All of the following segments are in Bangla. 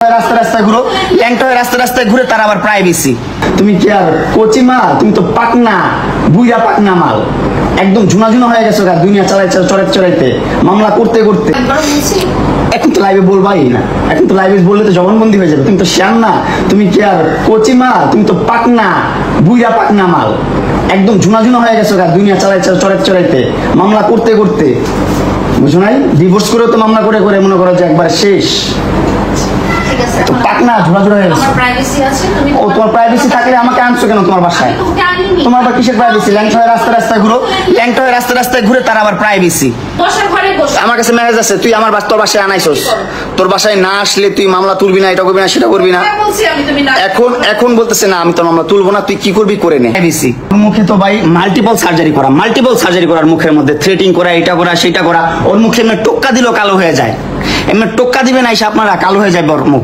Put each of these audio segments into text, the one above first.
রাস্তা রাস্তায় ঘুরো, ল্যাংটা হয়ে রাস্তা রাস্তায় ঘুরে তার আবার প্রাইভেসি। তুমি কি আর কোচি মাল? তুমি তো পাকনা বুইরা পাকনা মাল, একদম ঝুনা ঝুনা হয়ে গেছো দুনিয়া চড়াইতে মামলা করতে করতে। এখন তো লাইভে বলবাই না, এখন তো লাইভে বললে তো জবানবন্দি হয়ে যাবে। তুমি তো শ্যাম না, তুমি কি আর কোচি মাল? তুমি তো পাকনা বুইরা পাকনা মাল, একদম ঝুনা ঝুনা হয়ে গেছো দুনিয়া চড়াইতে মামলা করতে করতে। বুঝো নাই? ডিভোর্স করেও তো মামলা করে করে মনে করো যে একবার শেষ। তো পাকনা ঝোড়া ঝোড়া হয়ে গেছে। ও তোমার প্রাইভেসি থাকলে আমাকে আনছো কেন তোমার বাসায়? তোমার আবার কিসের প্রাইভেসি? ল্যাংটা হয়ে রাস্তা রাস্তায় ঘুরো, ল্যাংটা হয়ে রাস্তা রাস্তায় ঘুরে তার আবার প্রাইভেসি। আমার কাছে মেসেজ আছে, তুই আমার তোর বাসায় আনাইছস, তোর বাসায় না আসলে তুই মামলা তুলবি না, এটা করবি না, সেটা করবি না। এখন বলতেছে না আমি তোর মামলা তুলবো না, তুই কি করবি করে নে। প্রাইভেসি মুখে তো ভাই মাল্টিপল সার্জারি করার মুখের মধ্যে থ্রেটিং করা, এটা করা সেটা করা। ওর মুখে এমনি টোক্কা দিলেও কালো হয়ে যায়, এমনি টোক্কা দিবে না এসে আপনারা কালো হয়ে যায় বড় মুখ।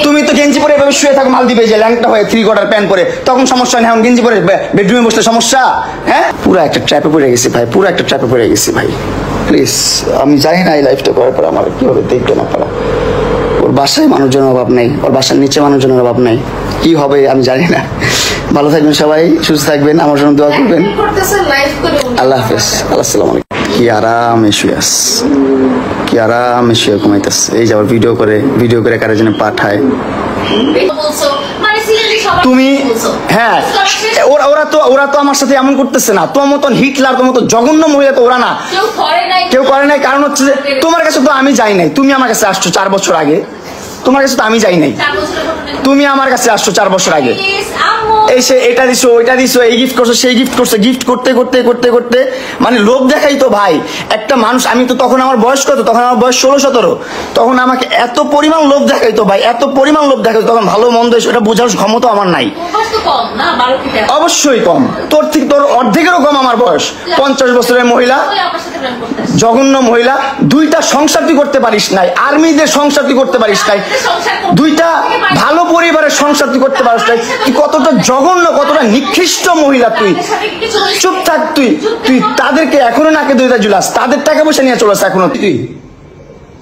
তুমি তো গেঞ্জি পরে এভাবে শুয়ে থাকো মালদ্বীপে যে ল্যাংটা হয়ে 3/4 প্যান্ট পরে, তখন সমস্যা নেই। এখন গেঞ্জি পরে বেডরুমে বসলে সমস্যা? হ্যাঁ, পুরো একটা ট্র্যাপে পড়ে গেছি ভাই, পুরো একটা ট্র্যাপে পড়ে গেছি ভাই। প্লিজ, আমি জানি না এই লাইফটা করার পর আমার কি হবে, দেখবে না পারা। ওর বাসায় মানুষজনের অভাব নেই, ওর বাসার নিচে মানুষজনের অভাব নেই, কি হবে আমি জানি না। ভালো থাকবেন সবাই, সুস্থ থাকবেন, আমার জন্য দোয়া করবেন। আল্লাহ হাফেজ, আসসালামু আলাইকুম। কি আরামে শুয়ে আস, কি আরামে শুয়ে ঘুমাইতেছে। এই যে আবার ভিডিও করে কারো জন্য পাঠায়। তুমি হ্যাঁ, ওরা তো আমার সাথে এমন করতেছে না। তোমার মতন হিটলার, তোমার মতো জঘন্য মহিলা তো ওরা না, কেউ করে নাই। কারণ হচ্ছে যে তোমার কাছে তো আমি যাই নাই, তুমি আমার কাছে আসছো 4 বছর আগে। তোমার কাছে তো আমি যাই নাই, তুমি আমার কাছে আসছো 4 বছর আগে। এই সে এটা দিছো, ওইটা দিছো, এই গিফট করছো, সেই গিফট করছো, গিফট করতে করতে করতে করতে মানে লোভ দেখাই তো ভাই একটা মানুষ। আমি তো তখন আমার বয়স কত? তখন আমার বয়স 16-17। তখন আমাকে এত পরিমাণ লোভ দেখাইতো ভাই, এত পরিমাণ লোভ দেখাইতো। তখন ভালো মন্দ সেটা বোঝার ক্ষমতা আমার নাই। অবশ্যই কম, তোর অর্ধেকেরও কম আমার বয়স। 50 বছরের মহিলা, জঘন্য মহিলা। 2টা সংসার তুই করতে পারিস নাই, আর্মিদের সংসার তুই করতে পারিস নাই, 2টা ভালো পরিবারের সংসার তুই করতে পারিস নাই। তুই কতটা জঘন্য, কতটা নিকৃষ্ট মহিলা তুই। চুপ থাক, তুই তাদেরকে এখনো নাকে দইটা ঝুলাস, তাদের টাকা পয়সা নিয়ে চলে আসে এখনো। তুই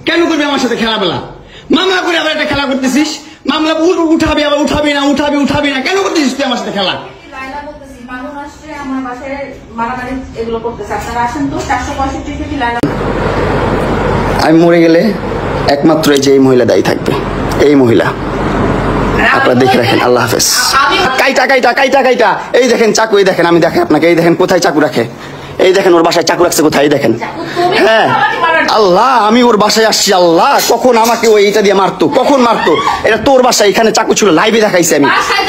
কেন করবি আমার সাথে খেলাবেলা? মামলা করে আবার একটা খেলা করতেছিস, মামলা উঠাবি আবার উঠাবি না, কেন করতেছিস তুই আমার সাথে খেলা? আমি মরে গেলে একমাত্র এই যে এই মহিলা দায়ী থাকবে, এই মহিলা। আপনারা দেখে রাখেন। আল্লাহ হাফেজ। কাইটা এই দেখেন চাকু, এই দেখেন, আমি দেখেন আপনাকে, এই দেখেন কোথায় চাকু রাখে, এই দেখেন ওর বাসায় চাকু রাখছে কোথায়, এই দেখেন। হ্যাঁ আল্লাহ, আমি ওর বাসায় আসছি, আল্লাহ কখন আমাকে ওই এটা দিয়ে মারতো, কখন মারতো। এটা তোর বাসায়, এখানে চাকু ছিল, লাইভে দেখাইছি আমি।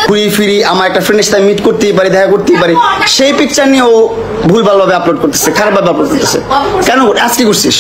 ঘুরি ফিরি আমার একটা ফ্রেন্ডের সাথে মিট করতেই পারি, দেখা করতেই পারি, সেই পিকচার নিয়ে ও ভুলভাল ভাবে আপলোড করতেছে, খারাপ ভাবে আপলোড করতেছে। কেন আজকে করছিস?